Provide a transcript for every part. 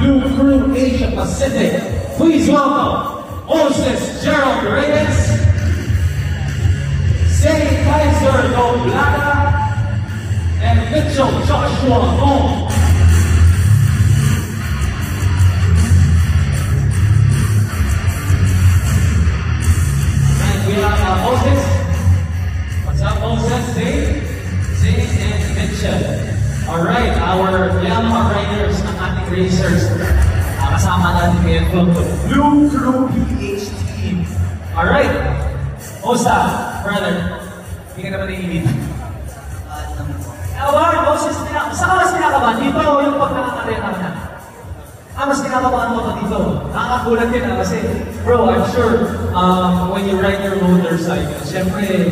Blue Crew Asia Pacific. Please welcome Moses Gerald Reyes, Zane Kaiser Doblada, and Mitchell Joshua Hong. And we have Moses. What's up, Moses? Zane and Mitchell. Alright, our Yamaha riders ng ating racers. Kasama natin ngayon from the Blue Crew PH team. Alright, Mosta, brother, hindi ka naman naiinit. Moses, saan ka mas kinakabahan? Dito yung pag nakaka-arena na. Mas kinakabahan mo pa dito. Nakakagulat din kasi, bro, I'm sure when you ride your motorcycle, syempre,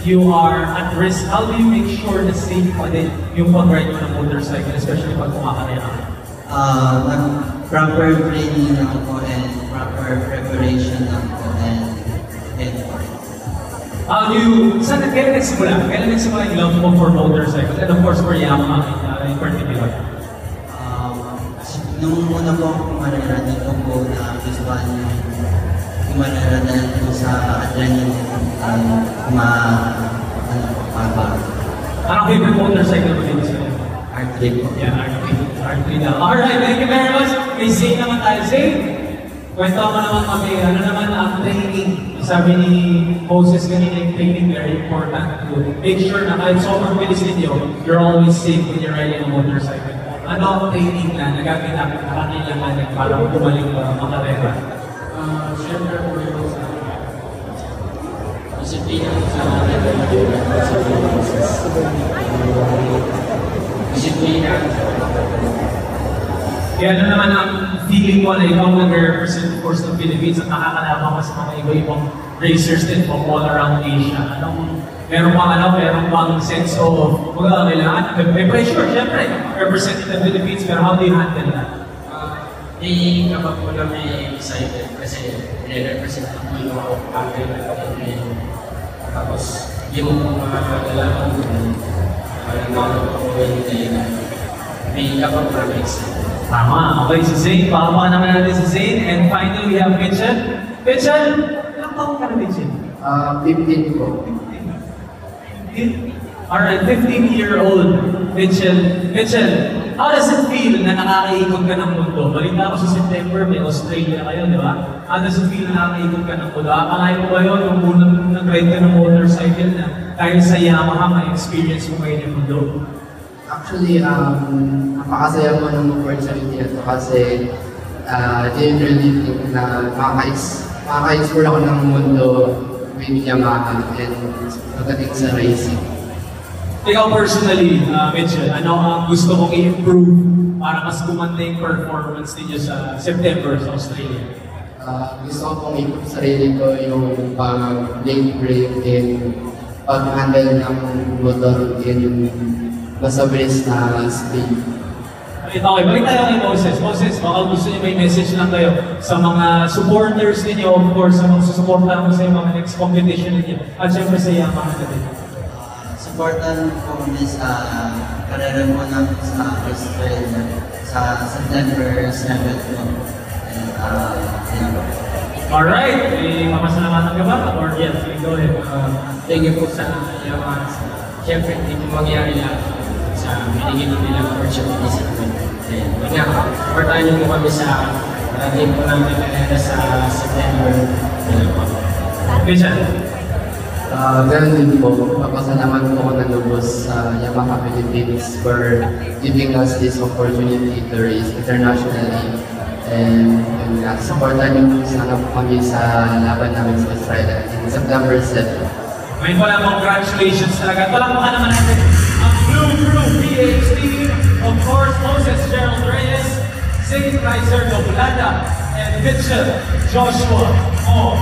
you are at risk. How do you make sure na safe pa din yung pag-ride mo ng motorcycle, especially pag kumakarena? Proper training lang po and proper preparation lang po and kailan nagsimula? Kailan nagsimula yung love mo for motorcycles? And of course for Yamaha in particular? Nung una po ako kumarana, dito po na gustuhan kumarana po sa adrenaline Anong favorite motorcycle mo dito sa'yo? R3 po. Yeah, R3 na. Alright, thank you very much. May Zane naman tayo. Zane, kwento mo naman kami, ano naman ang training? Sabi ni Moses kanina, yung training very important to make sure na kahit sobrang bilis ninyo, you're always safe when you're riding a motorcycle. Ano ang training na nagaganap na kakailanganin para bumalik makarera? Siyempre po yung sa disiplina sa disiplina. Kaya ano naman ang feeling mo na ikaw nag-represent of course ng Philippines at nakakalaban ka sa mga iba-ibang racers din from all around Asia. Meron bang sense of kailangan? May pressure, syempre, representing the Philippines, pero how do you handle that? Kapag po na may excited kasi nire-represent ang mga kapag tapos hindi mo po makakalaman kung parang ako may kapag po na excited. Tama. Okay, si Zane. Pakapaka naman natin si Zane. And finally, we have Mitchell. Mitchell, ilang taon ka na, Mitchell? 15 po. 15? Alright, 15-year-old Mitchell. Mitchell, how does it feel na nakakaikot ka ng mundo? Balita ko sa September, may Australia kayo, di ba? How does it feel na nakakaikot ka ng mundo? Akalain mo ba yun, yung unang nag-ride ka ng motorcycle na dahil sa Yamaha, may experience mo kayo ng mundo? Actually, napakasaya mo ng opportunity ito kasi didn't really think na makaka-explore ako ng mundo with Yamaha and pagdating sa racing. Ikaw personally, Mitchell, ano ang gusto mong i-improve para mas gumanda yung performance ninyo sa September sa Australia? Gusto ko pong improve sarili ko yung pag-lane brake and pag-handle ng motor and masabilis na speed. Okay, balik tayo kay Moses. Moses, baka gusto niyo may message lang kayo sa mga supporters ninyo, of course, sa mga susuportahan mo sa mga next competition ninyo, at syempre sa Yamaha natin. Supportan po kami sa karera mo na sa Australia sa September 7 po. Alright, may mamasalamatan ka ba? Or yes, go ahead. Thank you po sa Yamaha. Siyempre, hindi po mangyari lahat sa binigyan nilang opportunity sa amin. Yun nga, supportahan niyo po kami sa parating po namin karera sa September. Mitchell? Ganun din po, papasalamat po ako ng lubos sa Yamaha Philippines for giving us this opportunity to race internationally. And yun nga, supportan niyo sana po kami sa laban namin sa Australia in September 7. May pala, congratulations talaga. Palakpakan naman natin ang Blue Crew PH team. Of course, Moses Gerald Reyes, Zane Kaiser Doblada, and Mitchell Joshua Hong.